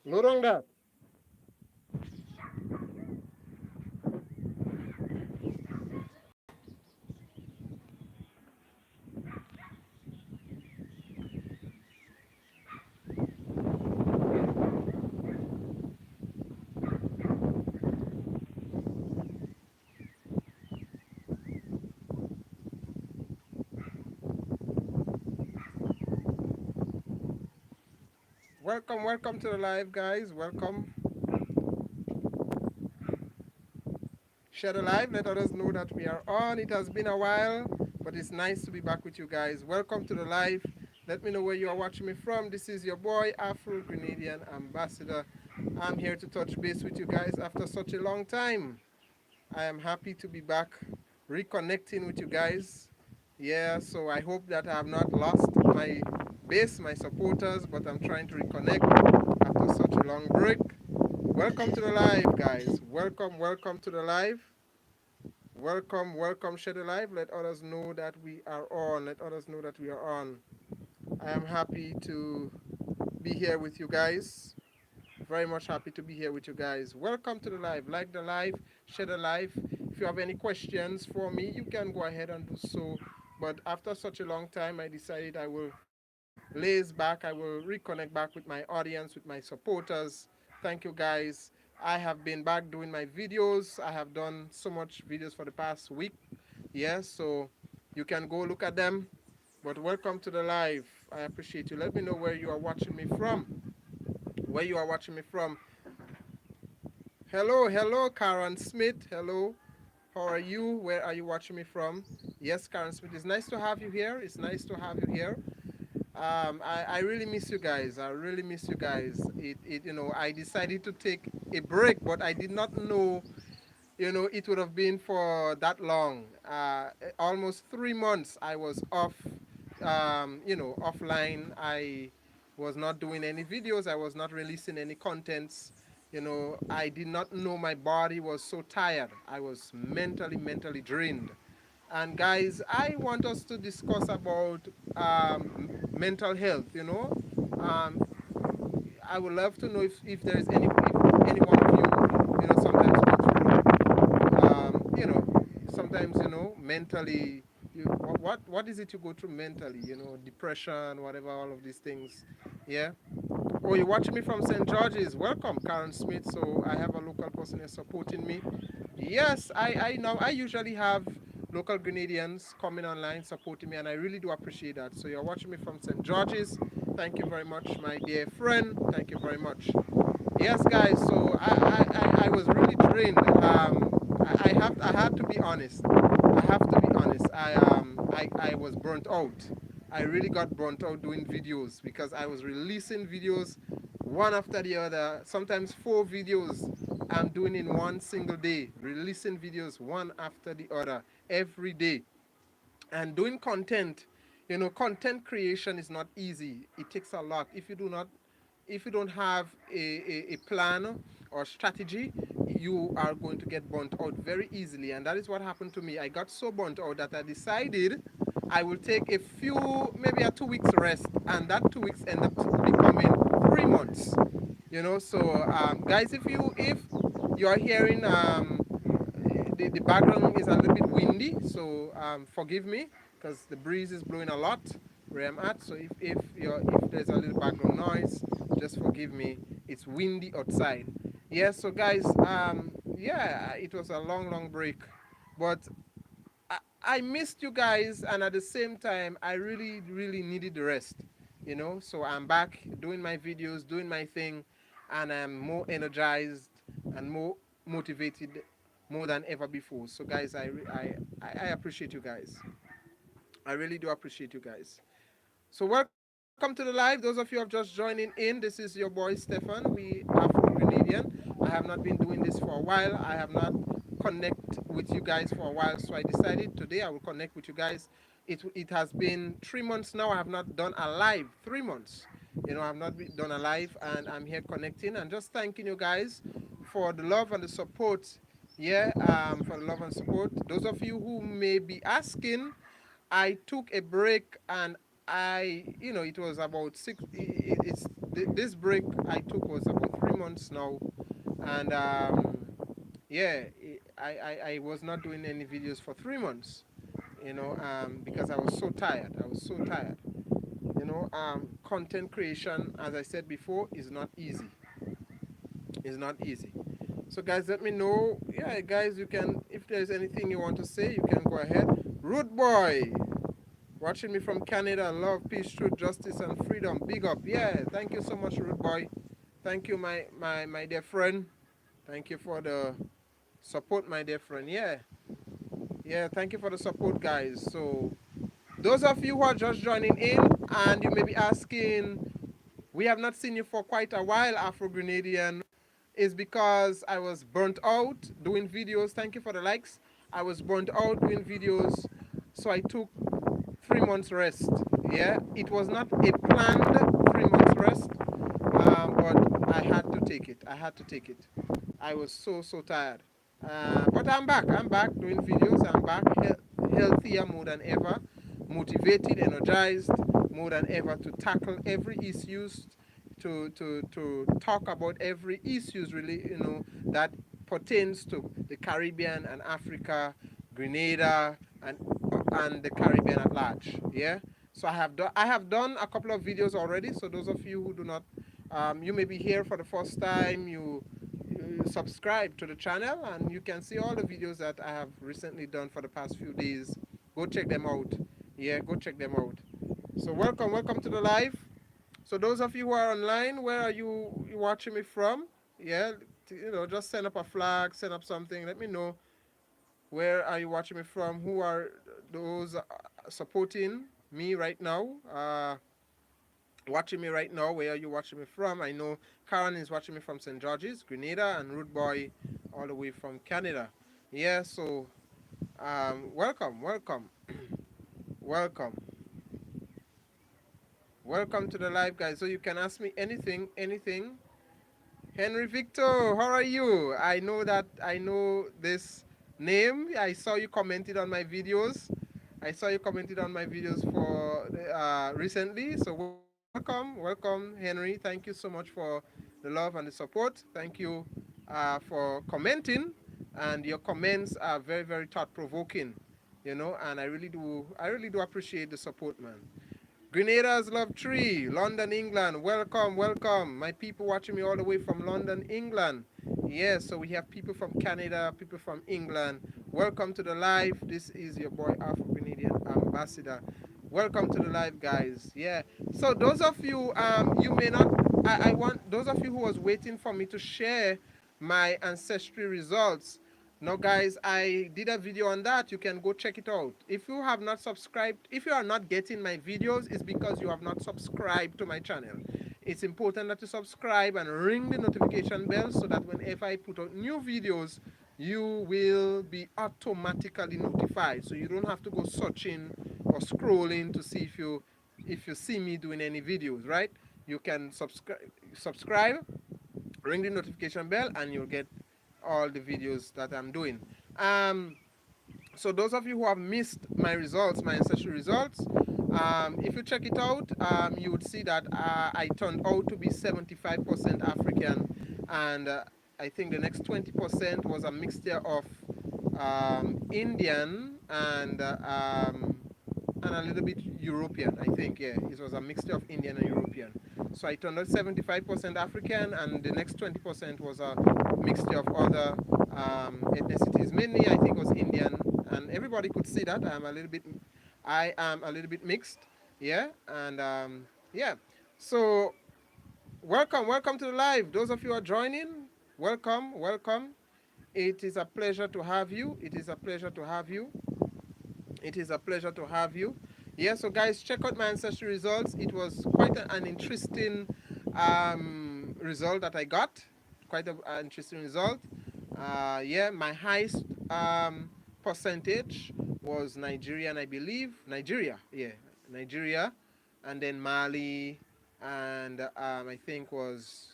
Lorong dah. Welcome to the live, guys. Welcome. Share the live. Let others know that we are on. It has been a while, but it's nice to be back with you guys. Welcome to the live. Let me know where you are watching me from. This is your boy, Afro Grenadian Ambassador. I'm here to touch base with you guys after such a long time. I am happy to be back, reconnecting with you guys. Yeah, so I hope that I have not lost my base, my supporters, but I'm trying to reconnect after such a long break. Welcome to the live, guys. Welcome to the live. Welcome, share the live. Let others know that we are on. Let others know that we are on. I am happy to be here with you guys. Very much happy to be here with you guys. Welcome to the live. Like the live, share the live. If you have any questions for me, you can go ahead and do so. But after such a long time, I decided I will laze back. I will reconnect back with my audience, with my supporters. Thank you guys. I have been back doing my videos. I have done so much videos for the past week. Yes, so you can go look at them. But welcome to the live. I appreciate you. Let me know where you are watching me from. Where you are watching me from. Hello, Karen Smith. Hello. How are you? Where are you watching me from? Yes, Karen Smith. It's nice to have you here. It's nice to have you here. I really miss you guys. I really miss you guys. I decided to take a break, but I did not know, it would have been for that long. Almost 3 months I was off, offline. I was not doing any videos. I was not releasing any contents. I did not know my body was so tired. I was mentally drained. And guys, I want us to discuss about mental health. Um, I would love to know if there is any one of you, sometimes go through, sometimes, mentally, what is it you go through mentally, depression, whatever, all of these things. Yeah. Oh, you're watching me from St. George's. Welcome, Karen Smith. So I have a local person here supporting me. Yes, I usually have local Grenadians coming online supporting me, and I really do appreciate that. So you're watching me from St. George's. Thank you very much, my dear friend. Thank you very much. Yes, guys. So I was really drained. I have to be honest. I have to be honest. I was burnt out. I really got burnt out doing videos because I was releasing videos one after the other. Sometimes 4 videos I'm doing in one single day, releasing videos one after the other every day, and doing content. Content creation is not easy. It takes a lot. If you don't have a plan or strategy, you are going to get burnt out very easily. And that is what happened to me. I got so burnt out that I decided I will take a few, maybe a 2 weeks rest. And that 2 weeks end up becoming 3 months. So guys, if you are hearing the background is a little bit windy, so forgive me because the breeze is blowing a lot where I'm at. So if there's a little background noise, just forgive me. It's windy outside. Yeah. So guys, yeah, it was a long break, but I missed you guys, and at the same time, I really needed the rest. So I'm back doing my videos, doing my thing, and I'm more energized and more motivated more than ever before. So guys, I appreciate you guys. I really do appreciate you guys. So welcome to the live. Those of you who have just joining in, this is your boy Stefan. We Afro Grenadian. I have not been doing this for a while. I have not connect with you guys for a while. So I decided today I will connect with you guys. It has been 3 months now. I have not done a live. 3 months. I have not done a live, and I'm here connecting and just thanking you guys for the love and the support. Yeah, for the love and support. Those of you who may be asking, I took a break, and it was about this break I took was about 3 months now, and yeah, I was not doing any videos for 3 months, because I was so tired. I was so tired. Content creation, as I said before, is not easy. It's not easy. So guys, let me know. Yeah, guys, you can, if there's anything you want to say, you can go ahead. Root boy, watching me from Canada. Love, peace, truth, justice, and freedom. Big up. Yeah, thank you so much, Root boy. Thank you, my dear friend. Thank you for the support, my dear friend. Yeah, yeah. Thank you for the support, guys. So those of you who are just joining in, and you may be asking, we have not seen you for quite a while, Afro Grenadian, is because I was burnt out doing videos. Thank you for the likes. I was burnt out doing videos, so I took 3 months rest. Yeah, it was not a planned 3 months rest, but I had to take it. I had to take it. I was so tired. But I'm back. I'm back doing videos. I'm back healthier more than ever, motivated, energized more than ever to tackle every issues, to talk about every issues really, that pertains to the Caribbean and Africa, Grenada, and the Caribbean at large. Yeah. So I have done a couple of videos already. So those of you who do not, you may be here for the first time. You subscribe to the channel and you can see all the videos that I have recently done for the past few days. Go check them out. Yeah, go check them out. So welcome to the live. So those of you who are online, where are you watching me from? Yeah, just send up a flag, send up something. Let me know, where are you watching me from? Who are those supporting me right now? Watching me right now. Where are you watching me from? I know Karen is watching me from St. George's, Grenada, and Root Boy all the way from Canada. Yeah, so welcome, welcome, welcome to the live, guys. So you can ask me anything. Henry Victor, how are you? I know this name. I saw you commented on my videos. I saw you commented on my videos for recently. So welcome, Henry. Thank you so much for the love and the support. Thank you for commenting, and your comments are very, very thought provoking. And I really do appreciate the support, man. Grenada's Love Tree, London, England. Welcome. My people watching me all the way from London, England. Yes, so we have people from Canada, people from England. Welcome to the live. This is your boy, Afro Grenadian Ambassador. Welcome to the live, guys. Yeah. So those of you, you may not, I want, those of you who was waiting for me to share my ancestry results. Now, guys, I did a video on that. You can go check it out. If you have not subscribed, if you are not getting my videos, it's because you have not subscribed to my channel. It's important that you subscribe and ring the notification bell so that whenever I put out new videos, you will be automatically notified. So you don't have to go searching or scrolling to see if you see me doing any videos, right? You can subscribe, ring the notification bell, and you'll get all the videos that I'm doing. So those of you who have missed my results, my ancestry results, if you check it out, you would see that I turned out to be 75% African, and I think the next 20% was a mixture of Indian and a little bit European, I think. Yeah, it was a mixture of Indian and European. So I turned out 75% African, and the next 20% was a mixture of other ethnicities. Mainly, I think, was Indian, and everybody could see that I am a little bit mixed. Yeah, and yeah. So welcome to the live. Those of you who are joining, welcome. It is a pleasure to have you. It is a pleasure to have you. It is a pleasure to have you. Yeah, so guys, check out my ancestry results. It was quite an interesting result that I got. Quite an interesting result. Yeah, my highest percentage was Nigerian, I believe. Nigeria, yeah, Nigeria, and then Mali, and I think was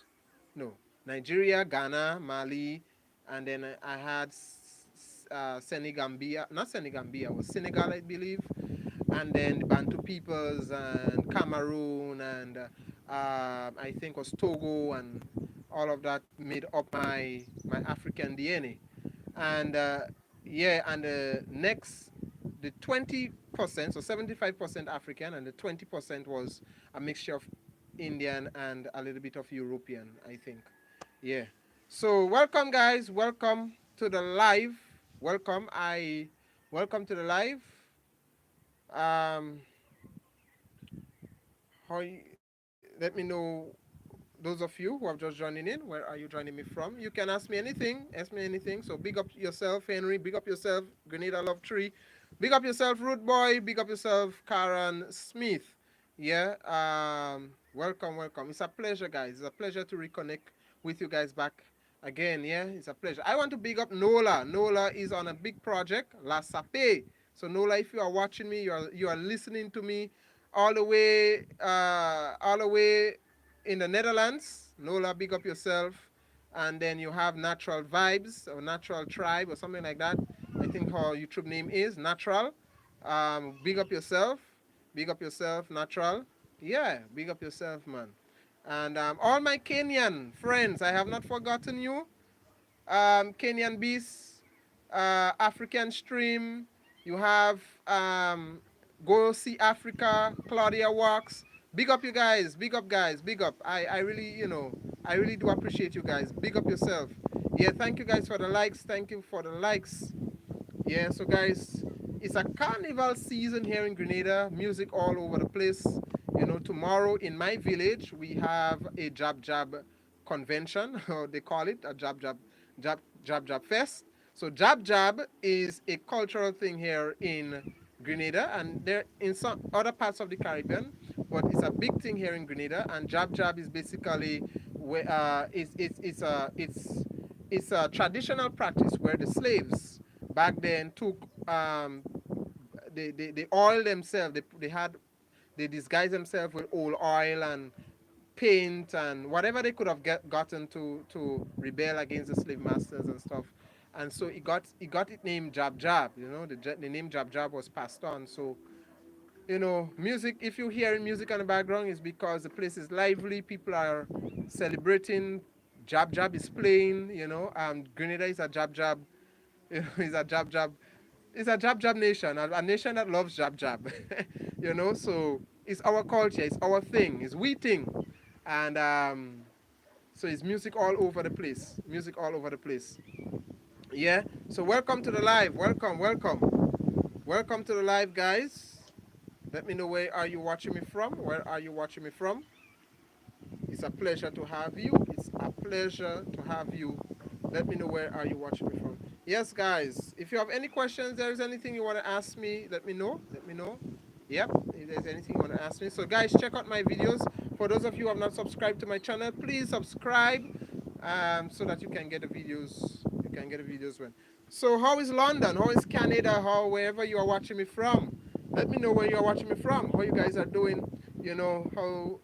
no Nigeria, Ghana, Mali, and then I had Senegambia, not Senegambia, was Senegal, I believe, and then the Bantu peoples and Cameroon and I think was Togo, and all of that made up my African DNA. And yeah, and the next, the 20%, so 75% African, and the 20% was a mixture of Indian and a little bit of European, I think. Yeah. So welcome, guys. Welcome to the live. Welcome. Welcome to the live. Um, let me know, those of you who have just joining in, where are you joining me from? You can ask me anything. Ask me anything. So big up yourself, Henry. Big up yourself, Grenada Love Tree. Big up yourself, Root Boy. Big up yourself, Karen Smith. Yeah. Welcome, welcome. It's a pleasure, guys. It's a pleasure to reconnect with you guys back again. Yeah, it's a pleasure. I want to big up Nola. Nola is on a big project, La Sape. So Nola, if you are watching me, you are listening to me all the way in the Netherlands. Nola, big up yourself. And then you have Natural Vibes or Natural Tribe or something like that. I think her YouTube name is Natural. Big up yourself. Big up yourself, Natural. Yeah, big up yourself, man. And all my Kenyan friends, I have not forgotten you. Kenyan Beast, African Stream. You have Go See Africa, Claudia Walks. Big up you guys, big up guys, big up. I really, I really do appreciate you guys. Big up yourself. Yeah, thank you guys for the likes. Thank you for the likes. Yeah, so guys, it's a carnival season here in Grenada. Music all over the place. Tomorrow in my village we have a Jab Jab convention, or they call it a Jab Jab Fest. So Jab Jab is a cultural thing here in Grenada, and there in some other parts of the Caribbean, but it's a big thing here in Grenada. And Jab Jab is basically where it's a traditional practice where the slaves back then took they oil themselves. They disguise themselves with old oil and paint and whatever they could have gotten to rebel against the slave masters and stuff. And so it got its name Jab Jab. The name Jab Jab was passed on. So music. If you're hearing music in the background, is because the place is lively. People are celebrating. Jab Jab is playing. Grenada is a Jab Jab. Is a Jab Jab. It's a Jab Jab nation. A nation that loves Jab Jab. So it's our culture. It's our thing. It's we thing, and so it's music all over the place. Music all over the place. Yeah. So welcome to the live. Welcome, welcome, welcome to the live, guys. Let me know, where are you watching me from? Where are you watching me from? It's a pleasure to have you. It's a pleasure to have you. Let me know, where are you watching me from? Yes, guys. If you have any questions, there is anything you want to ask me, let me know. Let me know. Yep. If there's anything you want to ask me. So, guys, check out my videos. For those of you who have not subscribed to my channel, please subscribe, so that you can get the videos. You can get the videos when. So, how is London? How is Canada? How wherever you are watching me from? Let me know where you are watching me from. How you guys are doing? How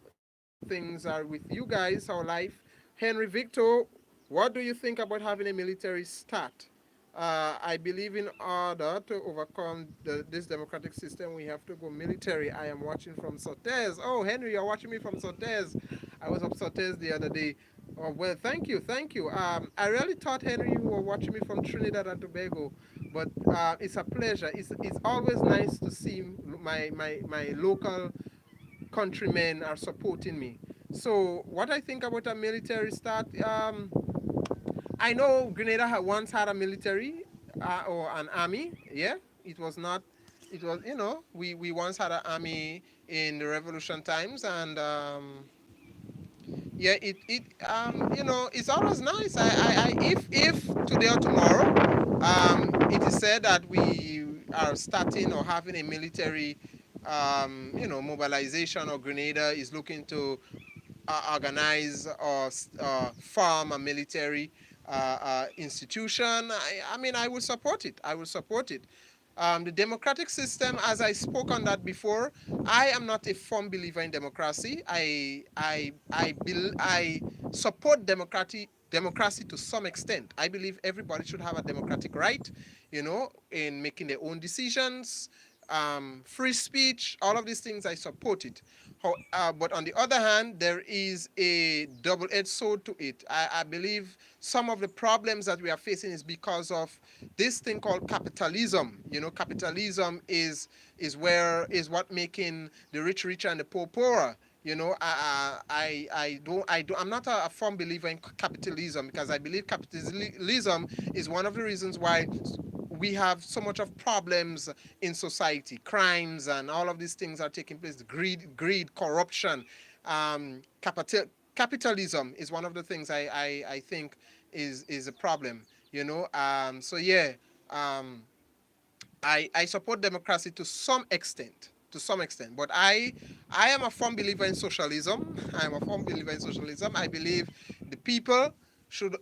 things are with you guys. How life. Henry Victor, what do you think about having a military stat? I believe in order to overcome this democratic system, we have to go military. I am watching from Sotez. Oh, Henry, you're watching me from Sotez. I was up Sotez the other day. Oh, well, thank you, thank you. I really thought, Henry, you were watching me from Trinidad and Tobago, but it's a pleasure. It's always nice to see my local countrymen are supporting me. So, what I think about a military start, I know Grenada once had a military or an army. Yeah, it was not. It was, we once had an army in the revolution times, and yeah, it's always nice. If today or tomorrow, it is said that we are starting or having a military, mobilization, or Grenada is looking to organize or form a military institution. I mean, I will support it. I will support it. The democratic system, as I spoke on that before, I am not a firm believer in democracy. I support democracy to some extent. I believe everybody should have a democratic right, in making their own decisions. free speech, all of these things, I support it. But on the other hand, there is a double-edged sword to it. I believe some of the problems that we are facing is because of this thing called capitalism. Capitalism is what making the rich richer and the poor poorer. I'm not a firm believer in capitalism, because I believe capitalism is one of the reasons why we have so much of problems in society. Crimes and all of these things are taking place. Greed, corruption. Capitalism is one of the things I think is a problem. So yeah, um, I support democracy to some extent. To some extent, but I am a firm believer in socialism. I am a firm believer in socialism. I believe the people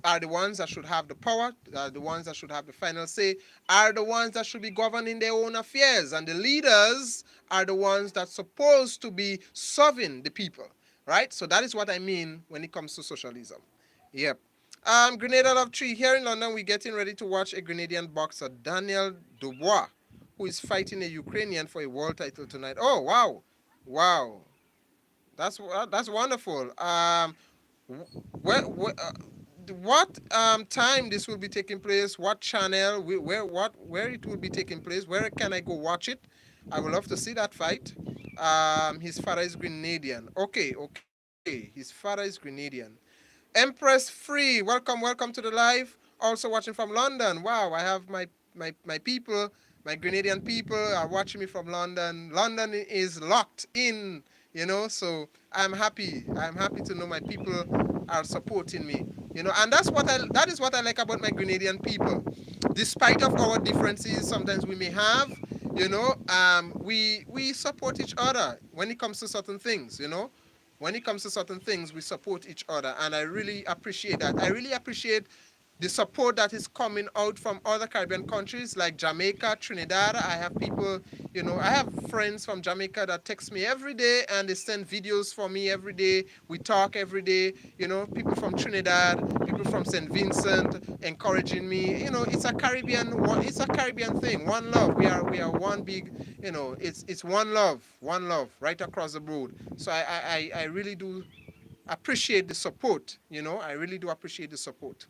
are the ones that should have the power, are the ones that should have the final say, are the ones that should be governing their own affairs, and the leaders are the ones that supposed to be serving the people, right? So that is what I mean when it comes to socialism. Yep. Grenada Love Tree. Here in London, we're getting ready to watch a Grenadian boxer, Daniel Dubois, who is fighting a Ukrainian for a world title tonight. Oh, wow. Wow. That's wonderful. What time this will be taking place? What channel? Where it will be taking place? Where can I go watch it? I would love to see that fight. His father is Grenadian. Okay. His father is Grenadian. Empress Free, welcome to the live. Also watching from London. Wow, I have my people, my Grenadian people are watching me from London. London is locked in, so I'm happy. I'm happy to know my people are supporting me. And that is what I like about my Grenadian people. Despite of our differences sometimes we may have, we support each other when it comes to certain things. When it comes to certain things, we support each other, and I really appreciate that. I really appreciate the support that is coming out from other Caribbean countries like Jamaica, Trinidad. I have people, I have friends from Jamaica that text me every day and they send videos for me every day. We talk every day, people from Trinidad, people from St. Vincent encouraging me. It's a Caribbean thing. One love. We are one big, it's one love right across the board. So I really do appreciate the support. I really do appreciate the support.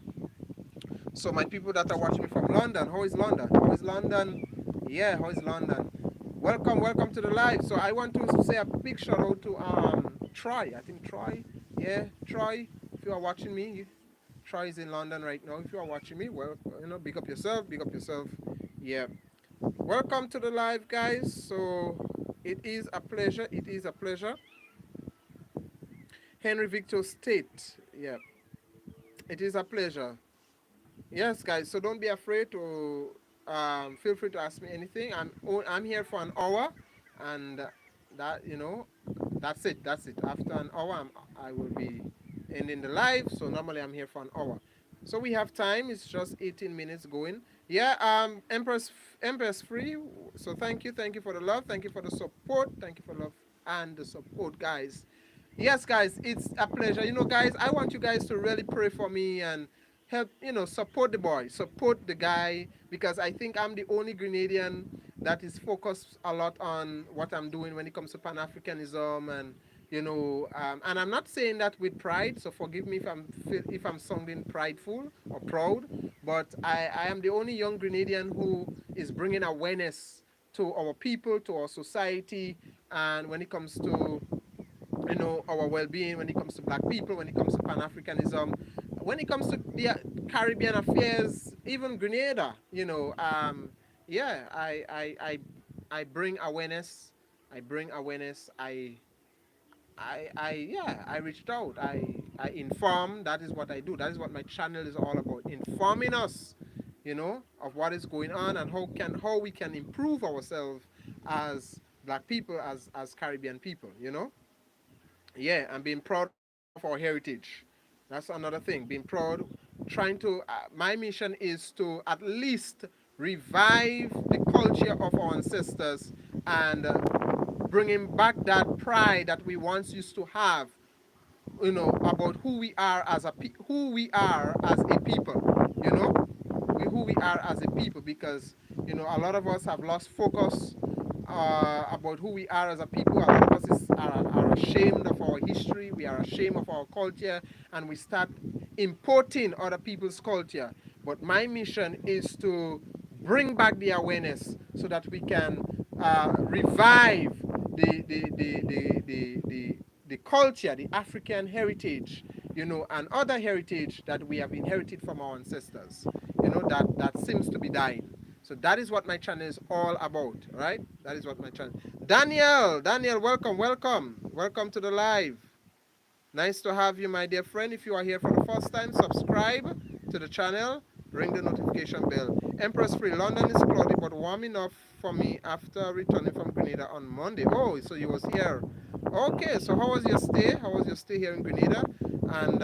So my people that are watching me from London, how is London? How is London? Yeah, how is London? Welcome to the live. So I want to say a big shout out to Troy. I think Troy. Yeah, Troy. If you are watching me, Troy is in London right now. If you are watching me, well, big up yourself. Big up yourself. Yeah. Welcome to the live, guys. So it is a pleasure. It is a pleasure. Henry Victor State. Yeah. It is a pleasure. Yes, guys. So don't be afraid to feel free to ask me anything. I'm here for an hour, and that's it. That's it. After an hour, I will be ending the live. So normally I'm here for an hour. So we have time. It's just 18 minutes going. Yeah. Empress Free. So thank you for the love. Thank you for the support. Thank you for love and the support, guys. Yes, guys. It's a pleasure. Guys, I want you guys to really pray for me and help, support the boy, support the guy, because I think I'm the only Grenadian that is focused a lot on what I'm doing when it comes to Pan-Africanism, and and I'm not saying that with pride, so forgive me if I'm sounding prideful or proud, but I am the only young Grenadian who is bringing awareness to our people, to our society, and when it comes to our well-being, when it comes to black people, when it comes to Pan-Africanism, when it comes to the Caribbean affairs, even Grenada, yeah, I bring awareness. I reached out. I inform. That is what I do. That is what my channel is all about. Informing us, of what is going on and how we can improve ourselves as black people, as Caribbean people, Yeah, and being proud of our heritage. That's another thing. Being proud, trying to. My mission is to at least revive the culture of our ancestors and bringing back that pride that we once used to have. About who we are as a people. Who we are as a people, because a lot of us have lost focus about who we are as a people. A lot of us are ashamed of our history. We are ashamed of our culture, and we start importing other people's culture. But my mission is to bring back the awareness so that we can revive the culture, the African heritage, and other heritage that we have inherited from our ancestors, that seems to be dying. So that is what my channel is all about, right? That is what my channel. Daniel, welcome, welcome, welcome to the live. Nice to have you, my dear friend. If you are here for the first time, subscribe to the channel, ring the notification bell. Empress Free, London is cloudy but warm enough for me after returning from Grenada on Monday. Oh, so you was here. Okay, so how was your stay? How was your stay here in Grenada? And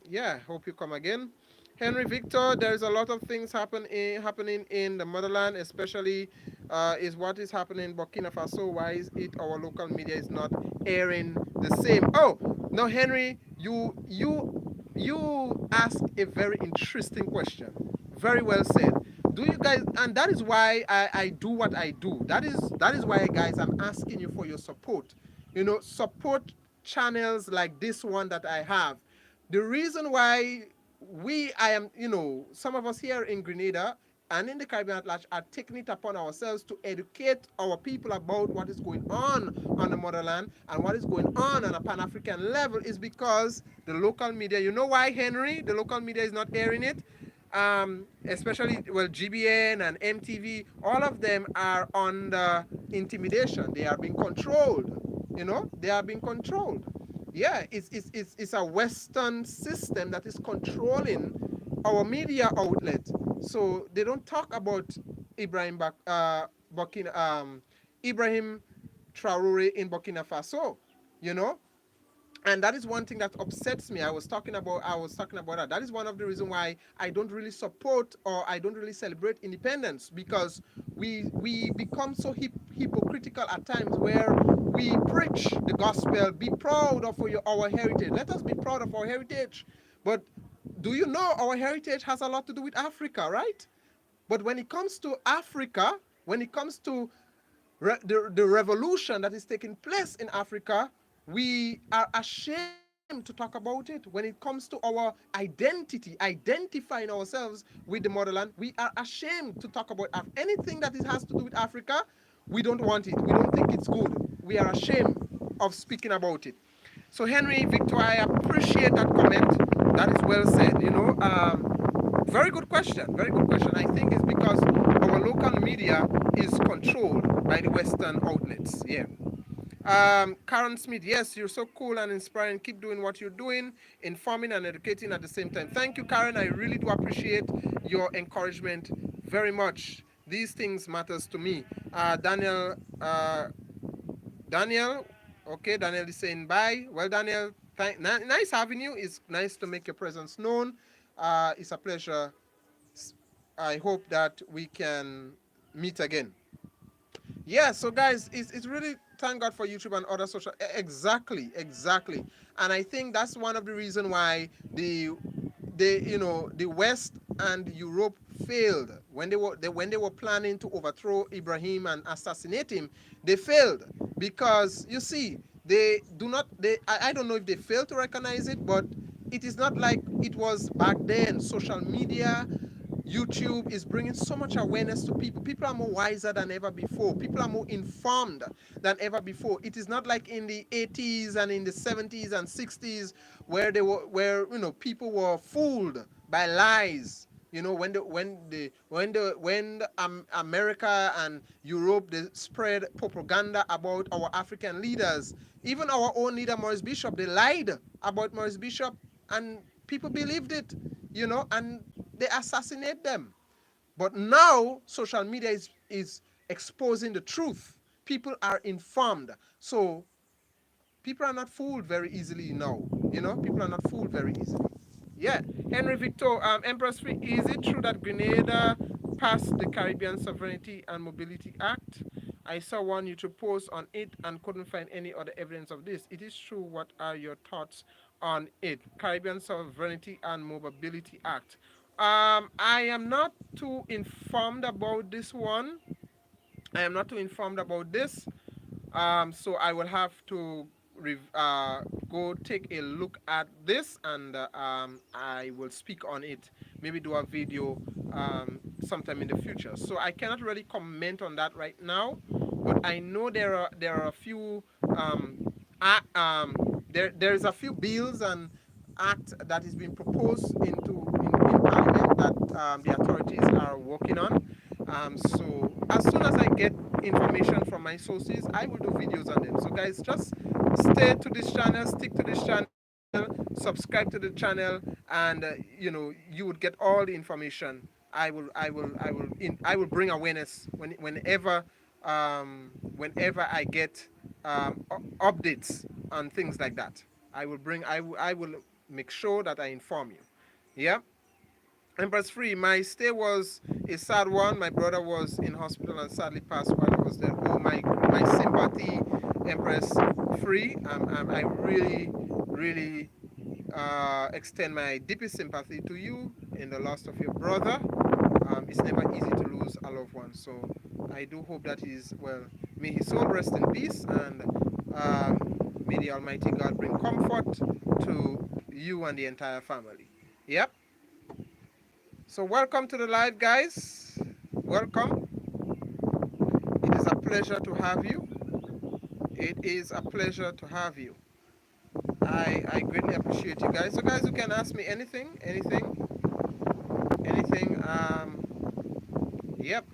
yeah, hope you come again. Henry Victor, there's a lot of things happening in the motherland, especially is what is happening in Burkina Faso. Why is it our local media is not airing the same? Oh, no, Henry, you ask a very interesting question. Very well said. Do you guys, and that is why I do what I do. That is why, guys, I'm asking you for your support. Support channels like this one that I have. The reason why I am, some of us here in Grenada and in the Caribbean at large are taking it upon ourselves to educate our people about what is going on the motherland and what is going on a Pan-African level is because the local media, you know why, Henry? The local media is not airing it? Especially, well, GBN and MTV, all of them are under intimidation. They are being controlled. They are being controlled. Yeah, it's a Western system that is controlling our media outlet. So they don't talk about Ibrahim Burkina, Ibrahim Traore in Burkina Faso, you know, and that is one thing that upsets me. I was talking about that. That is one of the reasons why I don't really support or I don't really celebrate independence, because we become so hypocritical at times, where we preach the gospel, be proud of our heritage. Let us be proud of our heritage. But do you know our heritage has a lot to do with Africa, right? But when it comes to Africa, when it comes to the revolution that is taking place in Africa, we are ashamed to talk about it. When it comes to our identity, identifying ourselves with the motherland, we are ashamed to talk about anything that it has to do with Africa. We don't want it. We don't think it's good. We are ashamed of speaking about it. So Henry, Victor, I appreciate that comment. That is well said. Very good question. Very good question. I think it's because our local media is controlled by the Western outlets. Yeah. Karen Smith, yes, you're so cool and inspiring. Keep doing what you're doing, informing and educating at the same time. Thank you, Karen. I really do appreciate your encouragement very much. These things matters to me. Daniel, okay, Daniel is saying bye. Well, Daniel, nice having you. It's nice to make your presence known. It's a pleasure. I hope that we can meet again. Yeah, so guys, it's really thank God for YouTube and other social. Exactly. And I think that's one of the reason why the West and Europe failed when they were planning to overthrow Ibrahim and assassinate him. They failed because you see they do not they I don't know if they failed to recognize it, but it is not like it was back then. Social media, YouTube is bringing so much awareness to people. People are more wiser than ever before. People are more informed than ever before. It is not like in the 80s and in the 70s and 60s where people were fooled by lies. When America and Europe, they spread propaganda about our African leaders, even our own leader Maurice Bishop, they lied about Maurice Bishop, and people believed it, and they assassinate them. But now social media is exposing the truth. People are informed, so people are not fooled very easily now. People are not fooled very easily. Yeah, Henry Victor, Empress Free, is it true that Grenada passed the Caribbean Sovereignty and Mobility Act? I saw one YouTube post on it and couldn't find any other evidence of this. It is true. What are your thoughts on it? Caribbean Sovereignty and Mobility Act. I am not too informed about this one. I am not too informed about this, so I will have to go take a look at this, and I will speak on it. Maybe do a video sometime in the future. So I cannot really comment on that right now, but I know there are a few uh, um, there's a few bills and act that is being proposed in Parliament that the authorities are working on. So as soon as I get information from my sources, I will do videos on them. So guys, just stay to this channel, stick to this channel, subscribe to the channel, and you would get all the information. I will bring awareness whenever I get updates on things like that. I will make sure that I inform you. Yeah. Empress Free, my stay was a sad one. My brother was in hospital and sadly passed while I was there. Oh, my sympathy, Empress Free. I really extend my deepest sympathy to you in the loss of your brother. It's never easy to lose a loved one. So I do hope that he's well. May his soul rest in peace, and may the Almighty God bring comfort to you and the entire family. Yep. So welcome to the live, guys. Welcome. It is a pleasure to have you. It is a pleasure to have you. I greatly appreciate you guys. So guys, you can ask me anything. Yep.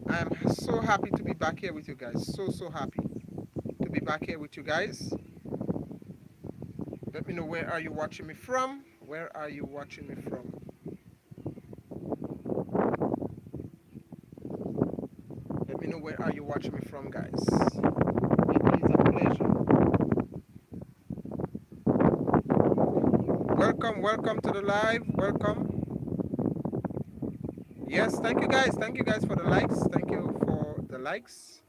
I'm so happy to be back here with you guys. So happy to be back here with you guys. Let me know, where are you watching me from? Where are you watching me from? Let me know, where are you watching me from, guys? It is a pleasure. Welcome to the live. Welcome. Yes, thank you guys. Thank you guys for the likes. Thank you for the likes.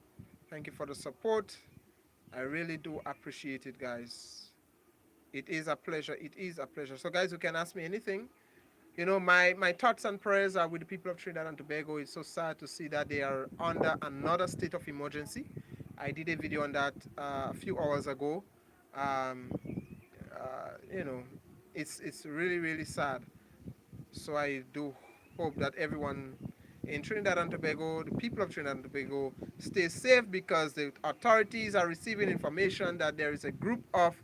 Thank you for the support. I really do appreciate it, guys. It is a pleasure. It is a pleasure. So guys, you can ask me anything. You know, my thoughts and prayers are with the people of Trinidad and Tobago. It's so sad to see that they are under another state of emergency. I did a video on that a few hours ago. Um, you know, it's really sad. So I do hope that everyone in Trinidad and Tobago, the people of Trinidad and Tobago, stay safe, because the authorities are receiving information that there is a group of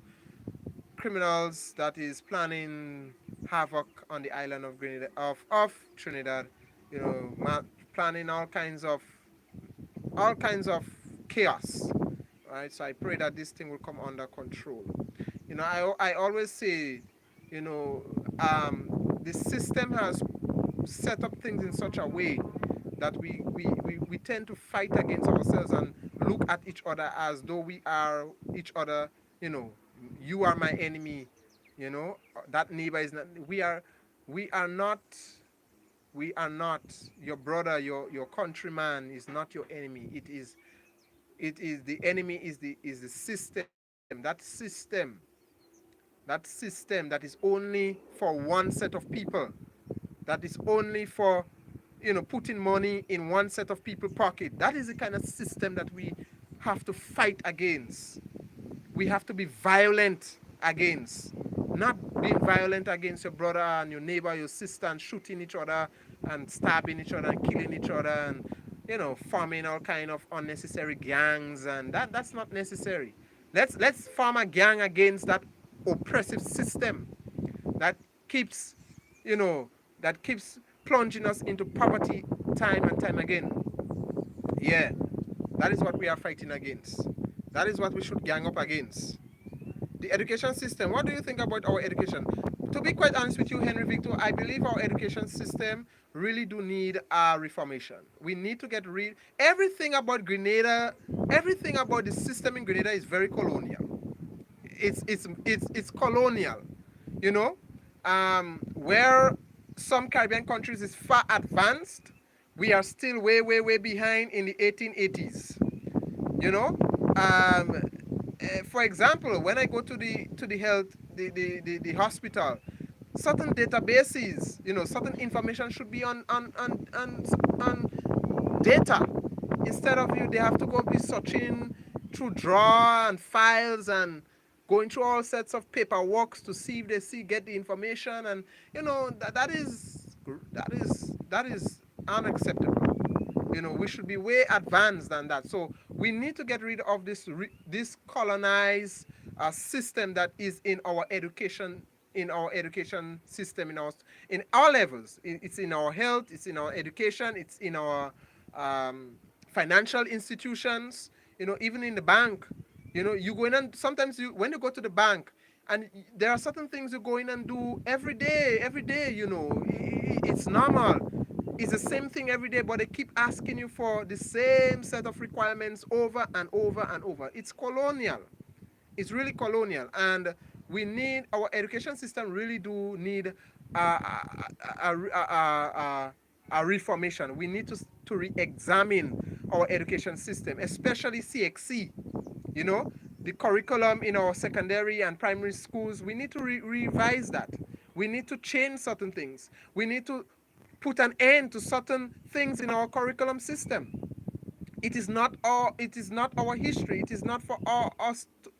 criminals that is planning havoc on the island of Grenada, of Trinidad, you know, planning all kinds of chaos. Right? So I pray that this thing will come under control. You know, I always say, you know, the system has set up things in such a way that we tend to fight against ourselves and look at each other as though we are each other, you know, you are my enemy, you know, that neighbor is not, we are not, your brother, your countryman is not your enemy. It is the enemy is the system, that system that is only for one set of people, that is only for, you know, putting money in one set of people's pocket. That is the kind of system that we have to fight against. We have to be violent against. Not being violent against your brother and your neighbor, your sister, and shooting each other and stabbing each other and killing each other and, you know, forming all kind of unnecessary gangs, and that's not necessary. Let's form a gang against that oppressive system that keeps, you know, that keeps plunging us into poverty time and time again. Yeah, that is what we are fighting against. That is what we should gang up against. The education system. What do you think about our education? To be quite honest with you, Henry Victor, I believe our education system really do need a reformation. We need to get rid. Everything about Grenada, everything about the system in Grenada is very colonial. It's colonial, you know, where some Caribbean countries is far advanced, we are still way behind in the 1880s. You know, for example, when I go to the health, the hospital, certain databases, you know, certain information should be on on data. Instead of they have to go be searching through drawer and files and going through all sets of paperwork to see if they get the information. And that is unacceptable. We should be way advanced than that. So we need to get rid of this colonized system that is in our education system, in all levels. It's in our health, it's in our education, it's in our financial institutions, even in the bank. You go in, and sometimes when you go to the bank, and there are certain things you go in and do every day, it's normal. It's the same thing every day, but they keep asking you for the same set of requirements over and over and over. It's colonial. It's really colonial, and we need, our education system really do need a reformation. We need to re-examine our education system, especially CXC. The curriculum in our secondary and primary schools. We need to revise that. We need to change certain things. We need to put an end to certain things in our curriculum system. It is not our history. It is not for us to,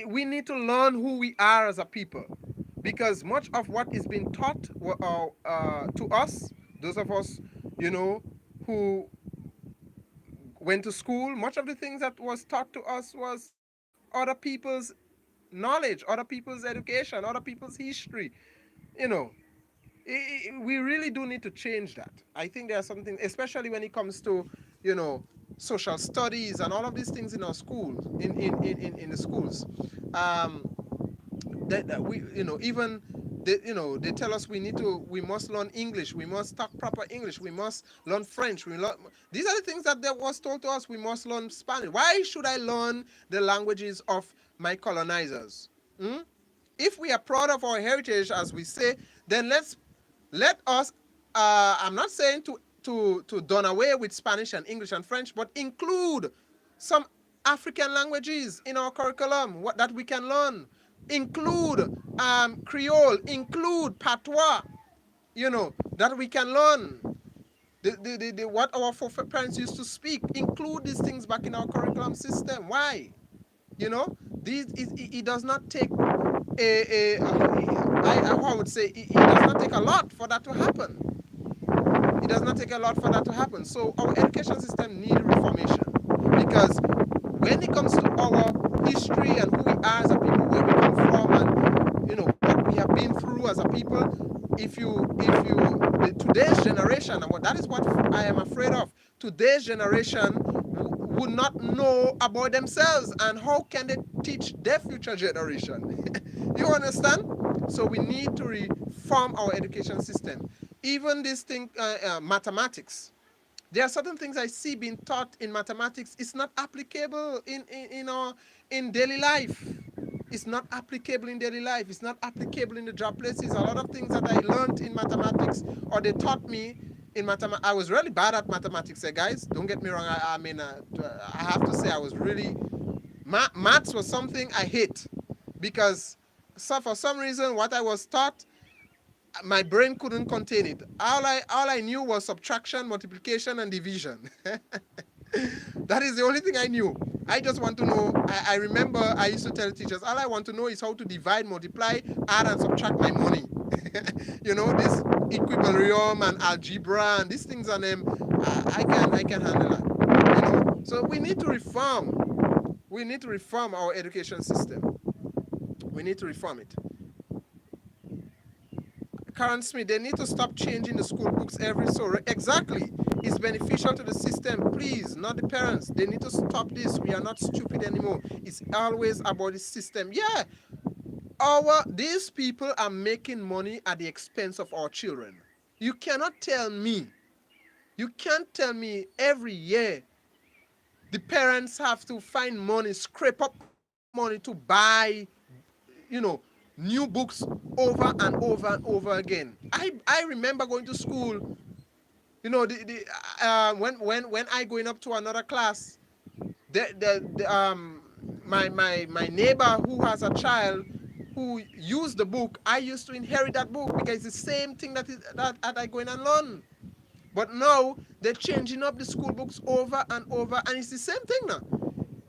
we need to learn who we are as a people, because much of what is being taught to us, those of us, who went to school, much of the things that was taught to us was other people's knowledge, other people's education, other people's history. We really do need to change that. I think there's something, especially when it comes to, social studies and all of these things in our schools, in the schools. That we, even they tell us we must learn English, we must talk proper English, we must learn French. These are the things that was told to us. We must learn Spanish. Why should I learn the languages of my colonizers? If we are proud of our heritage, as we say, then let us. I'm not saying to done away with Spanish and English and French, but include some African languages in our curriculum that we can learn. Include Creole, include Patois, that we can learn. What our parents used to speak. Include these things back in our curriculum system. Why? It does not take I would say it does not take a lot for that to happen. It does not take a lot for that to happen. So our education system needs reformation, because when it comes to our history and who we are as a people, where we come from, and what we have been through as a people, today's generation, and that is what I am afraid of, today's generation would not know about themselves, and how can they teach their future generation? You understand? So we need to reform our education system. Even this thing, mathematics. There are certain things I see being taught in mathematics. It's not applicable in daily life. It's not applicable in daily life. It's not applicable in the job places. A lot of things that I learned in mathematics, or they taught me in mathematics. I was really bad at mathematics, guys. Don't get me wrong. I have to say I was really... Maths was something I hate, because for some reason what I was taught, my brain couldn't contain it. All I knew was subtraction, multiplication, and division. That is the only thing I knew. I just want to know. I remember I used to tell teachers, all I want to know is how to divide, multiply, add, and subtract my money. This equilibrium and algebra and these things on them, I can handle that. So we need to reform. We need to reform our education system. We need to reform it. Karen Smith, they need to stop changing the school books every so exactly. It's beneficial to the system, please, not the parents. They need to stop this. We are not stupid anymore. It's always about the system. Yeah, these people are making money at the expense of our children. You cannot tell me. You can't tell me every year the parents have to find money, scrape up money to buy, new books over and over and over again. I remember going to school, when I going up to another class, my neighbor who has a child who used the book, I used to inherit that book, because it's the same thing that I go in and learn. But now they're changing up the school books over and over, and it's the same thing now.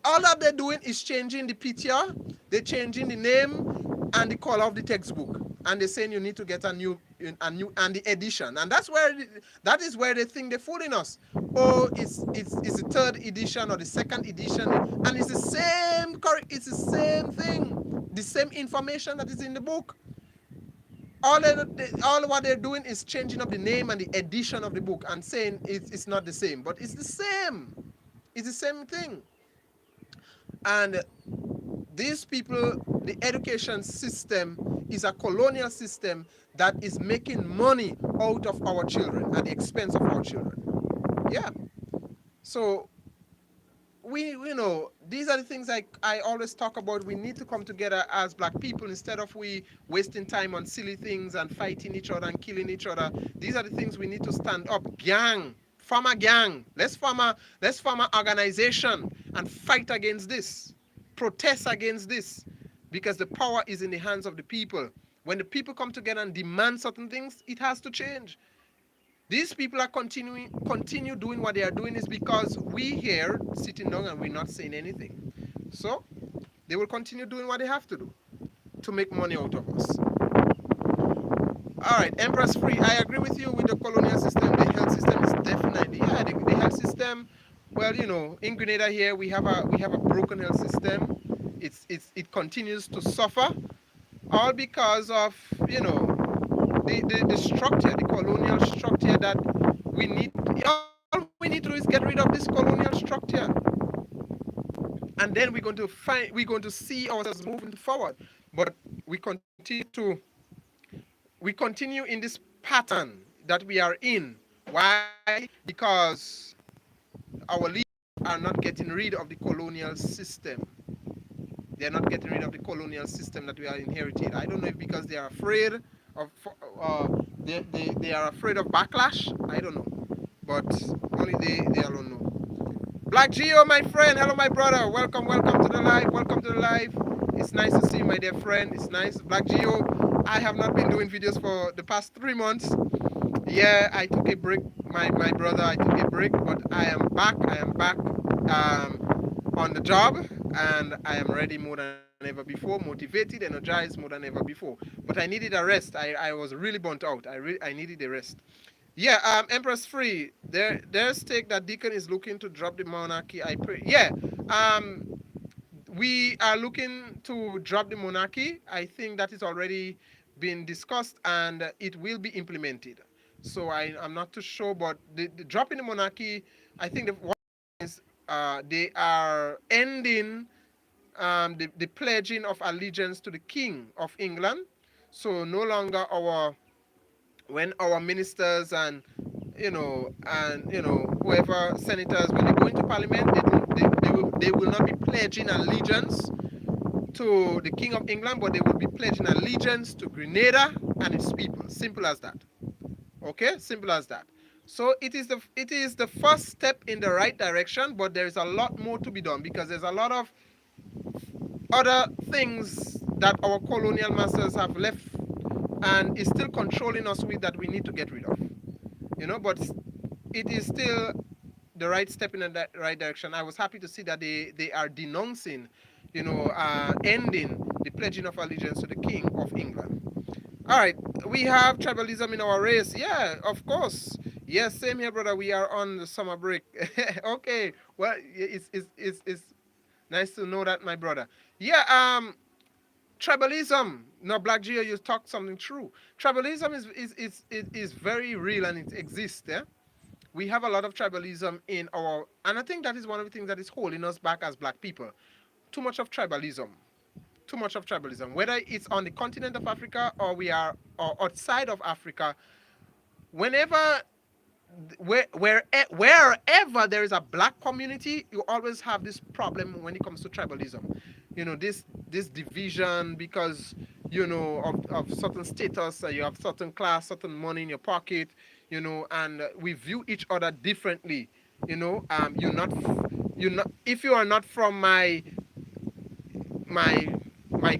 All that they're doing is changing the PTR, they're changing the name and the color of the textbook, and they're saying you need to get a new and the edition, and that is where they think they're fooling us. Oh, it's the third edition or the second edition, and it's the same it's the same thing, the same information that is in the book. All what they're doing is changing up the name and the edition of the book and saying it's not the same, but it's the same. It's the same thing. And these people, the education system is a colonial system that is making money out of our children at the expense of our children. Yeah. So these are the things I always talk about. We need to come together as black people instead of we wasting time on silly things and fighting each other and killing each other. These are the things we need to stand up. Gang, form a gang. Let's form a organization and fight against this. Protest against this. Because the power is in the hands of the people. When the people come together and demand certain things, it has to change. These people are continue doing what they are doing is because we here sitting down and we're not saying anything. So they will continue doing what they have to do to make money out of us. All right, Empress Free, I agree with you with the colonial system. The health system is definitely, the health system. Well, in Grenada here we have a broken health system. It continues to suffer, all because of the structure, the colonial structure that we need. All we need to do is get rid of this colonial structure, and then we're going to see ourselves moving forward. But we continue in this pattern that we are in. Why? Because our leaders are not getting rid of the colonial system. They're not getting rid of the colonial system that we are inherited. I don't know if because they are afraid of they are afraid of backlash. I don't know, but only they alone know. Black Geo, my friend, hello my brother, welcome to the live. It's nice to see you, my dear friend. It's nice. Black Geo, I have not been doing videos for the past 3 months. Yeah, I took a break, my brother. I took a break, but I am back. On the job, and I am ready more than ever before, motivated, energized more than ever before. But I needed a rest. I was really burnt out. I needed a rest. Yeah, Empress Free, there's take that Deacon is looking to drop the monarchy. I pray. Yeah, we are looking to drop the monarchy. I think that is already been discussed and it will be implemented. So I'm not too sure, but the dropping the monarchy, I think what is they are ending the pledging of allegiance to the King of England. So no longer when our ministers and whoever senators, when they go into parliament, they will not be pledging allegiance to the King of England, but they will be pledging allegiance to Grenada and its people. Simple as that. Okay, simple as that. So it is the first step in the right direction, but there is a lot more to be done because there's a lot of other things that our colonial masters have left and is still controlling us with that we need to get rid of. But it is still the right step in the right direction. I was happy to see that they are denouncing, ending the pledging of allegiance to the King of England. All right, we have tribalism in our race. Yeah, of course. Yes, same here, brother. We are on the summer break. Okay, well, it's nice to know that, my brother. Yeah, tribalism. No, Black Geo, you talked something true. Tribalism is very real and it exists. Yeah, we have a lot of tribalism in and I think that is one of the things that is holding us back as black people. Too much of tribalism. Too much of tribalism. Whether it's on the continent of Africa or outside of Africa, wherever there is a black community, you always have this problem when it comes to tribalism. This division because of certain status, you have certain class, certain money in your pocket, and we view each other differently. If you are not from my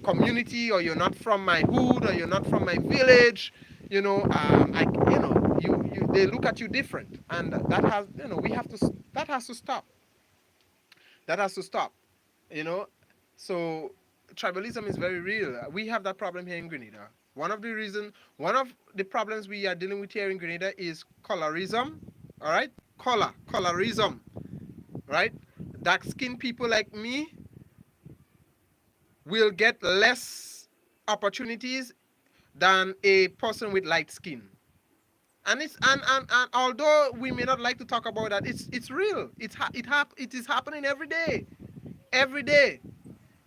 community, or you're not from my hood, or you're not from my village, they look at you different, and that has, we have to, that has to stop. That has to stop. You know, so tribalism is very real. We have that problem here in Grenada. One of the problems we are dealing with here in Grenada is colorism. All right, colorism. Right, dark-skinned people like me will get less opportunities than a person with light skin. And it's and although we may not like to talk about that, it's real. It is happening every day. Every day.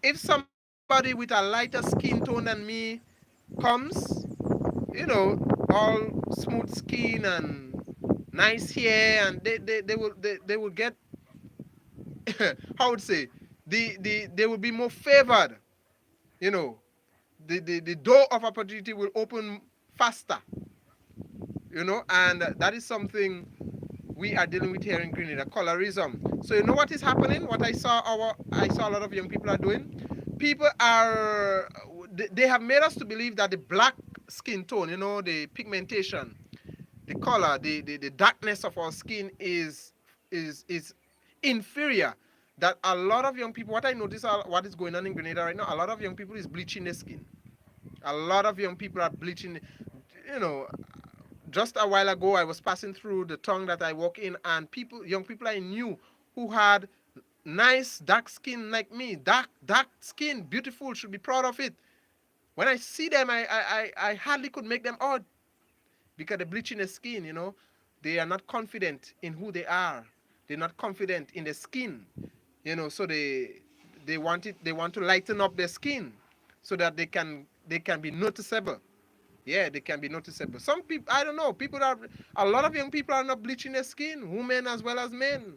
If somebody with a lighter skin tone than me comes, all smooth skin and nice hair, and they will get how would say, they will be more favored. You know, the door of opportunity will open faster. And that is something we are dealing with here in Grenada, colorism. So you know what is happening? What I saw a lot of young people are doing. People are, they have made us to believe that the black skin tone, the pigmentation, the color, the darkness of our skin is inferior. That a lot of young people, what I notice, what is going on in Grenada right now, a lot of young people is bleaching their skin. A lot of young people are bleaching. Just a while ago, I was passing through the town that I work in, and young people I knew who had nice dark skin like me, dark skin, beautiful, should be proud of it. When I see them, I hardly could make them out because they're bleaching their skin. They are not confident in who they are. They're not confident in their skin. So they want to lighten up their skin so that they can be noticeable. Yeah, they can be noticeable. Some people, I don't know, a lot of young people are not bleaching their skin, women as well as men.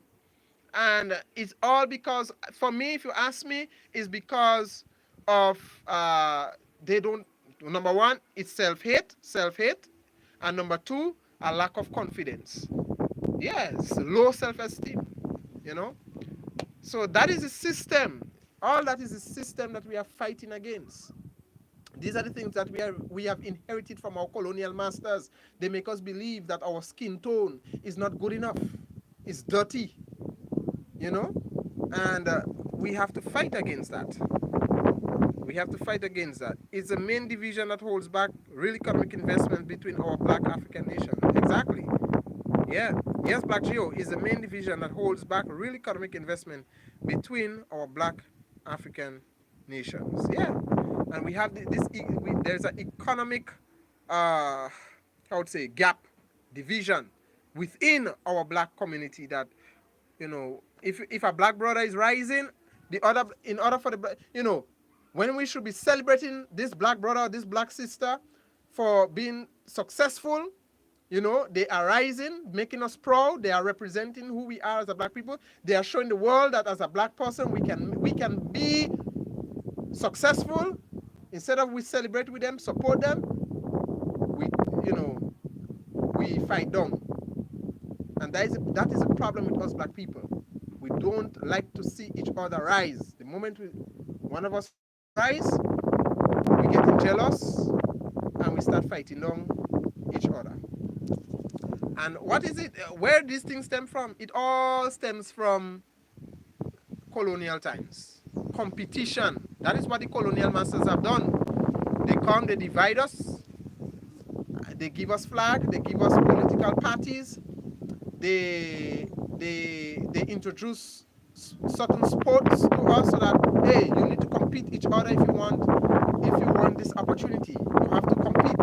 And it's all because, for me, if you ask me, it's because of, they don't, number one, it's self-hate, and number two, a lack of confidence. Yes, low self-esteem, So that is a system. All that is a system that we are fighting against. These are the things that we have inherited from our colonial masters. They make us believe that our skin tone is not good enough. It's dirty, and we have to fight against that. We have to fight against that. It's the main division that holds back real economic investment between our black African nations. Exactly. Yeah. Yes, Black Geo is the main division that holds back real economic investment between our black African nations. Yeah. And we have there's an economic, I would say, gap, division within our black community that, if a black brother is rising, in order for the, when we should be celebrating this black brother, this black sister for being successful, they are rising, making us proud. They are representing who we are as a black people. They are showing the world that as a black person, we can be successful. Instead of we celebrate with them, support them, we fight down. And that is a problem with us black people. We don't like to see each other rise. The moment one of us rise, we get jealous and we start fighting down each other. And what is it? Where these things stem from? It all stems from colonial times. Competition. That is what the colonial masters have done. They come, they divide us, they give us flag, they give us political parties, they introduce certain sports to us so that, hey, you need to compete each other if you want this opportunity. You have to compete.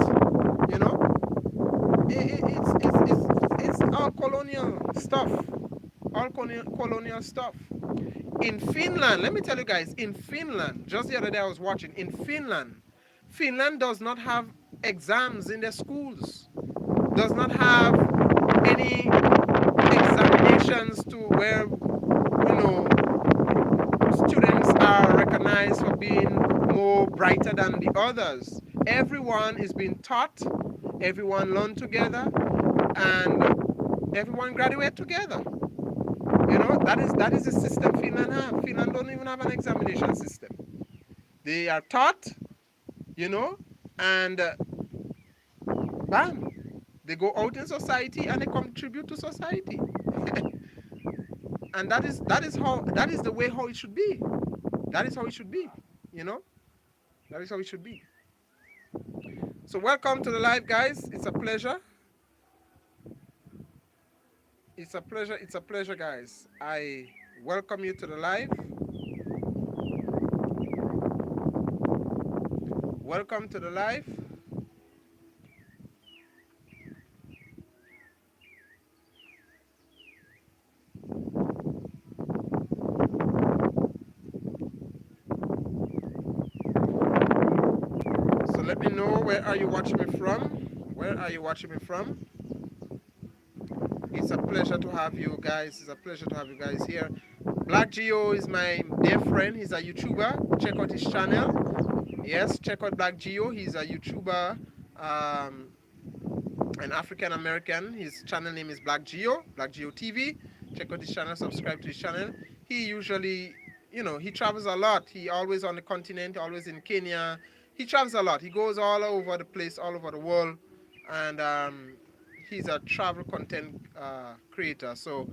It's all colonial stuff. All colonial stuff. In Finland, let me tell you guys, in Finland, just the other day I was watching, in Finland does not have exams in their schools, does not have any examinations to where, students are recognized for being more brighter than the others. Everyone is being taught, everyone learn together, and everyone graduate together. That is the system Finland have. Finland don't even have an examination system. They are taught, and bam, They go out in society and they contribute to society. And that is the way how it should be. That is how it should be. You know? That is how it should be. So welcome to the live, guys. It's a pleasure. It's a pleasure. It's a pleasure, guys. I welcome you to the live. Welcome to the live. So let me know, where are you watching me from? Where are you watching me from? It's a pleasure to have you guys. It's a pleasure to have you guys here. Black Geo is my dear friend. He's a YouTuber. Check out his channel. Yes, check out Black Geo. He's a YouTuber, an African American. His channel name is Black Geo TV. Check out his channel, subscribe to his channel. He usually, he travels a lot. He always on the continent, always in Kenya. He travels a lot. He goes all over the place, all over the world. And he's a travel content creator. So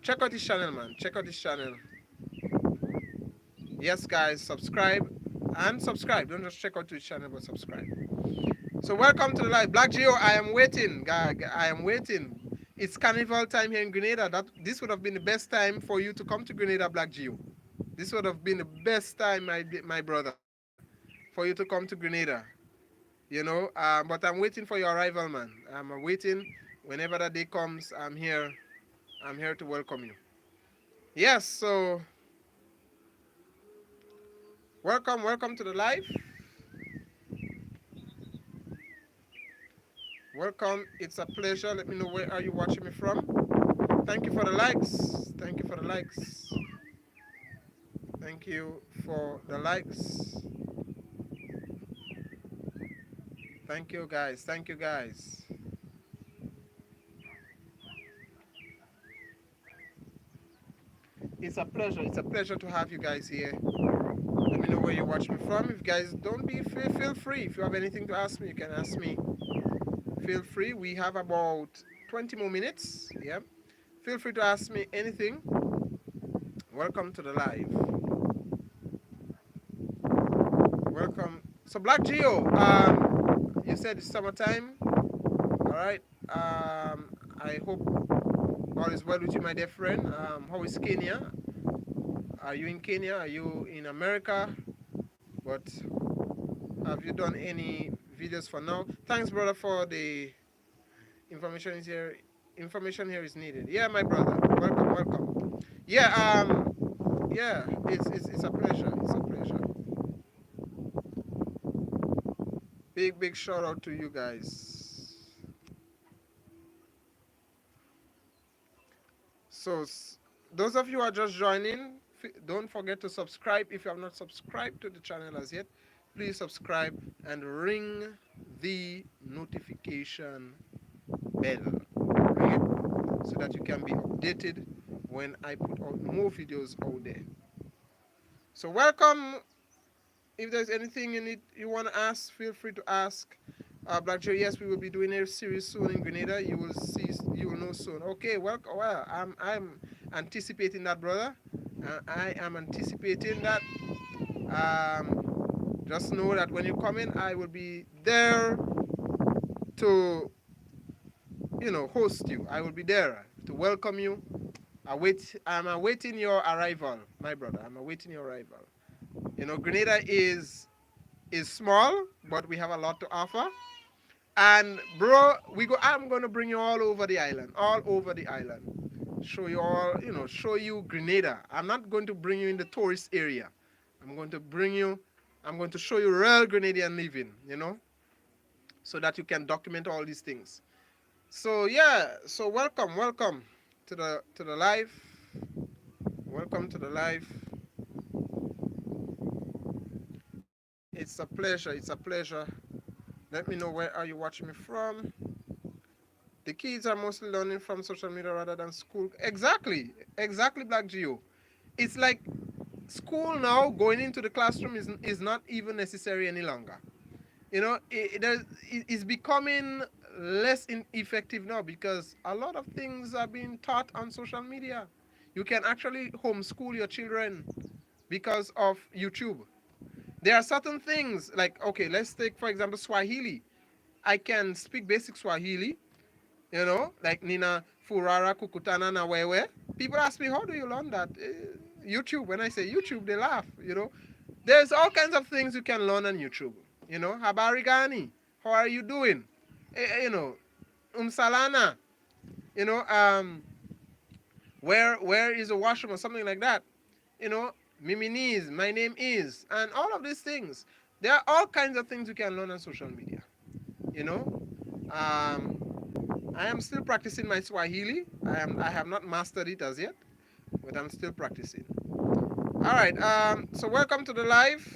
check out his channel, man. Check out his channel. Yes, guys, subscribe and subscribe. Don't just check out his channel, but subscribe. So welcome to the live. Black Geo, I am waiting. I am waiting. It's carnival time here in Grenada. This would have been the best time for you to come to Grenada, Black Geo. This would have been the best time, my brother, for you to come to Grenada. But I'm waiting for your arrival, man. I'm waiting. Whenever that day comes, I'm here. I'm here to welcome you. Yes, so welcome to the live. Welcome. It's a pleasure. Let me know, where are you watching me from. Thank you for the likes. Thank you for the likes. Thank you for the likes. Thank you, guys. Thank you, guys. It's a pleasure. It's a pleasure to have you guys here. Let me know where you watch me from. If you guys feel free. If you have anything to ask me, you can ask me. Feel free. We have about 20 more minutes. Yeah. Feel free to ask me anything. Welcome to the live. Welcome. So Black Geo, you said it's summertime. All right. I hope all is well with you, my dear friend. How is Kenya? Are you in Kenya? Are you in America? But have you done any videos for now? Thanks, brother, for the information here. Information here is needed. Yeah, my brother. Welcome. Yeah. Yeah. It's a pleasure. It's a pleasure. Big shout out to you guys. So those of you who are just joining, don't forget to subscribe. If you have not subscribed to the channel as yet, please subscribe and ring the notification bell. Ring it so that you can be updated when I put out more videos out there. So welcome. If there's anything you want to ask, feel free to ask. Black Joe, yes, we will be doing a series soon in Grenada. You will know soon. Okay, well, I'm anticipating that, brother. I am anticipating that. Just know that when you come in, I will be there to, host you. I will be there to welcome you. I'm awaiting your arrival, my brother. I'm awaiting your arrival. Grenada is small, but we have a lot to offer. And bro, I'm gonna bring you all over the island, Show you all, show you Grenada. I'm not going to bring you in the tourist area. I'm going to show you real Grenadian living, so that you can document all these things. So yeah, so welcome to the live. Welcome to the live. It's a pleasure. Let me know, where are you watching me from. The kids are mostly learning from social media rather than school. Exactly, Black Geo. It's like school now, going into the classroom is not even necessary any longer. It's becoming less effective now because a lot of things are being taught on social media. You can actually homeschool your children because of YouTube. There are certain things like, okay, let's take for example Swahili. I can speak basic Swahili, like Nina Furara Kukutana na Wewe. People ask me, how do you learn that? YouTube. When I say YouTube, they laugh. There's all kinds of things you can learn on YouTube. Habari gani? How are you doing? Umsalana. You know, um, where is the washroom or something like that? Miminis, my name is, and all of these things. There are all kinds of things you can learn on social media. You know, um, I am still practicing my Swahili. I have not mastered it as yet, but I'm still practicing. All right. So welcome to the live.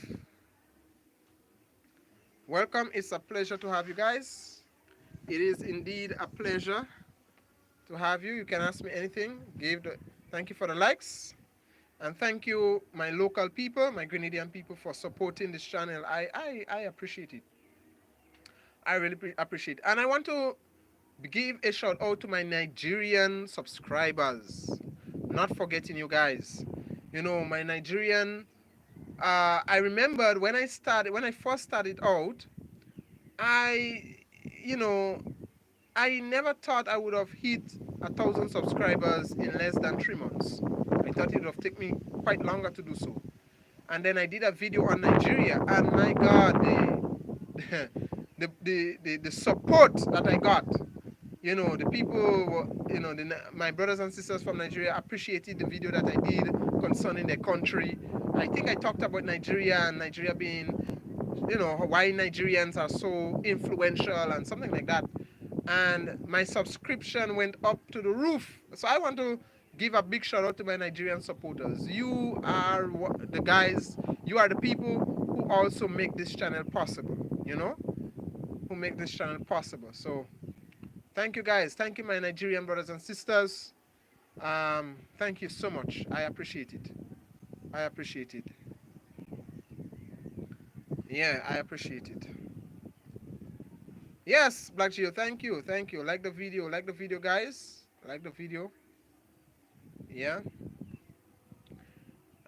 Welcome. It's a pleasure to have you guys. It is indeed a pleasure to have you. You can ask me anything. Thank you for the likes. And thank you, my local people, my Grenadian people, for supporting this channel. I appreciate it. I really appreciate it. And I want to give a shout out to my Nigerian subscribers. Not forgetting you guys. My Nigerian, I remembered when I first started out, I never thought I would have hit 1,000 subscribers in less than 3 months. I thought it would have taken me quite longer to do so. And then I did a video on Nigeria, and my God, the support that I got. The people, my brothers and sisters from Nigeria appreciated the video that I did concerning their country. I think I talked about Nigeria and Nigeria being, why Nigerians are so influential and something like that. And my subscription went up to the roof. So I want to give a big shout out to my Nigerian supporters. You are the guys, you are the people who also make this channel possible, who make this channel possible. So thank you guys. Thank you, my Nigerian brothers and sisters. Thank you so much. I appreciate it. I appreciate it. Yeah, I appreciate it. Yes, Black Geo, thank you. Thank you. Like the video, guys. Like the video. Yeah.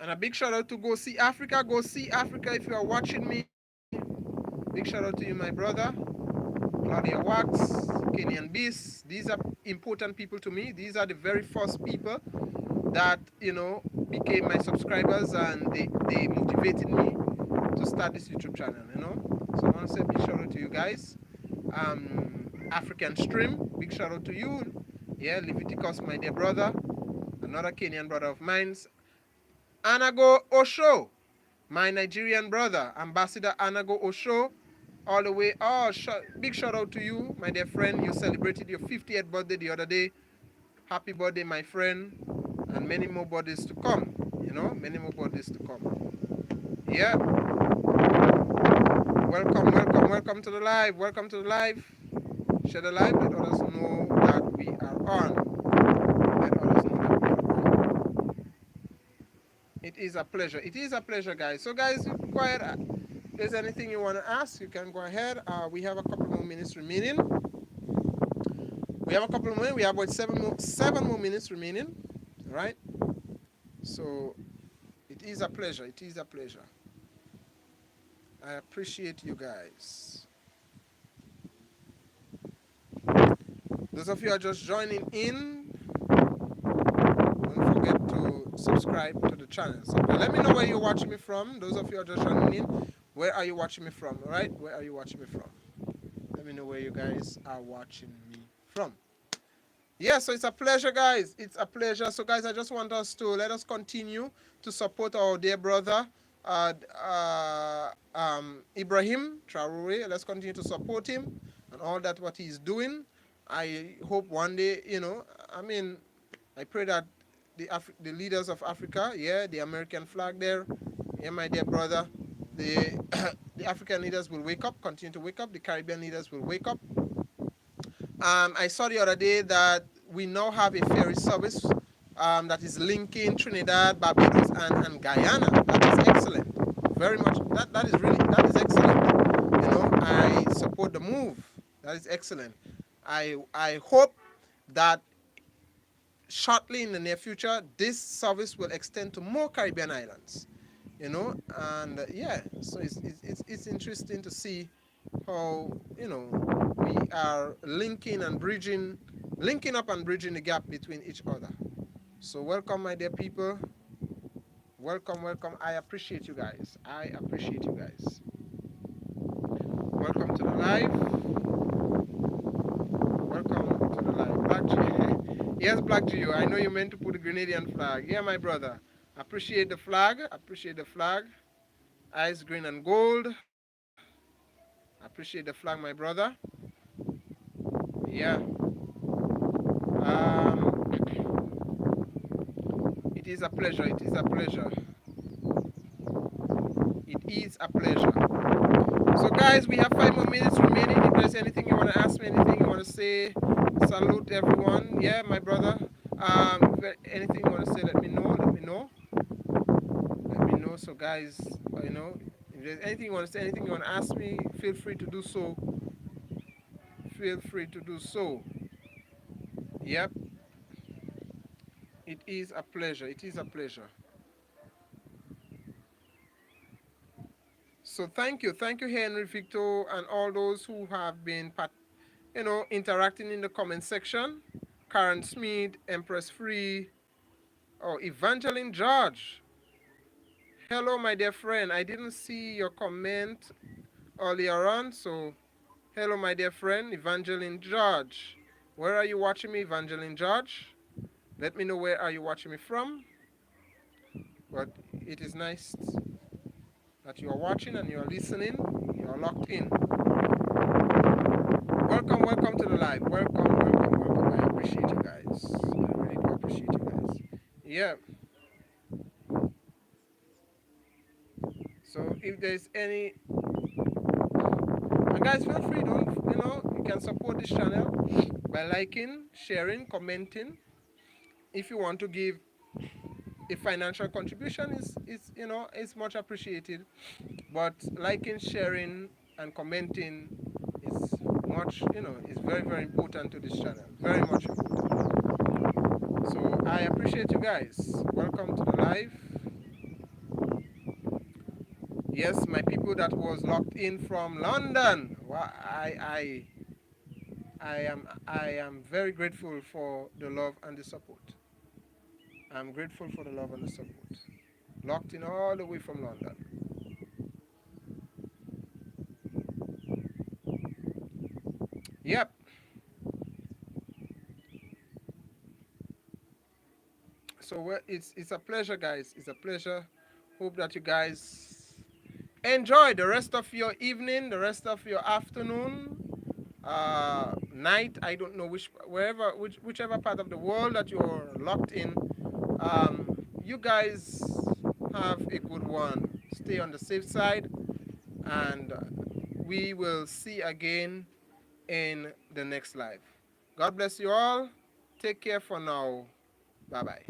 And a big shout out to Go See Africa. Go See Africa if you are watching me. Big shout out to you, my brother. Claudia Wax, Kenyan Beast. These are important people to me. These are the very first people that, became my subscribers, and they motivated me to start this YouTube channel, So I want to say a big shout out to you guys. African Stream, big shout out to you. Yeah, Leviticus, my dear brother. Another Kenyan brother of mine. Anago Osho, my Nigerian brother. Ambassador Anago Osho. All the way. Oh, big shout out to you, my dear friend. You celebrated your 50th birthday the other day. Happy birthday, my friend. And many more birthdays to come. Many more birthdays to come. Yeah. Welcome to the live. Welcome to the live. Share the live. Let others know that we are on. Let others know that we are on. It is a pleasure. It is a pleasure, guys. So, guys, go ahead. If there's anything you want to ask, you can go ahead. We have a couple more minutes remaining. We have about seven more minutes remaining. All right. So it is a pleasure. It is a pleasure. I appreciate you guys. Those of you who are just joining in, don't forget to subscribe to the channel. So let me know where you're watching me from. Those of you who are just joining in, where are you watching me from? All right, where are you watching me from? Let me know where you guys are watching me from. Yeah, so it's a pleasure, guys. It's a pleasure. So, guys, I just want us to let us continue to support our dear brother, Ibrahim Traore. Let's continue to support him and all that what he's doing. I hope one day, I pray that the leaders of Africa, yeah, the American flag there, yeah, my dear brother, the African leaders will wake up, continue to wake up. The Caribbean leaders will wake up. I saw the other day that we now have a ferry service that is linking Trinidad, Barbados, and Guyana. That is excellent. Very much. That is excellent. I support the move. That is excellent. I hope that shortly in the near future, this service will extend to more Caribbean islands, you know, and yeah, so it's interesting to see how, you know, we are linking up and bridging the gap between each other. So welcome, my dear people. Welcome, welcome. I appreciate you guys. I appreciate you guys. Welcome to the live. Welcome to the live. Black G. Yes, Black G. I know you meant to put the Grenadian flag. Yeah, my brother. Appreciate the flag. Appreciate the flag. Ice green and gold. Appreciate the flag, my brother. Yeah. It is a pleasure. It is a pleasure. It is a pleasure. So, guys, we have 5 more minutes remaining. If there's anything you want to ask me, anything you want to say, salute everyone. Yeah, my brother. Anything you want to say, let me know. Let me know. Let me know. So, guys, you know, if there's anything you want to say, anything you want to ask me, feel free to do so. Feel free to do so. Yep. It is a pleasure. It is a pleasure. So thank you, Henry, Victor, and all those who have been, interacting in the comment section. Karen Smith, Empress Free, oh, Evangeline George. Hello, my dear friend. I didn't see your comment earlier on, so hello, my dear friend, Evangeline George. Where are you watching me, Evangeline George? Let me know where are you watching me from. But it is nice that you are watching and you are listening. You are locked in. Welcome, welcome to the live. Welcome, welcome, welcome. I appreciate you guys. I really do appreciate you guys. Yeah. So if there's any, and guys, feel free, don't you can support this channel by liking, sharing, commenting. If you want to give a financial contribution, is much appreciated. But liking, sharing, and commenting is is very, very important to this channel. Very much important. So I appreciate you guys. Welcome to the live. Yes, my people that was locked in from London. Well, I am very grateful for the love and the support. I'm grateful for the love and the support. Locked in all the way from London. Yep. So it's a pleasure, guys. It's a pleasure. Hope that you guys enjoy the rest of your evening, the rest of your afternoon, night. I don't know whichever part of the world that you're locked in. You guys have a good one. Stay on the safe side, and we will see again in the next live. God bless you all. Take care for now. Bye bye.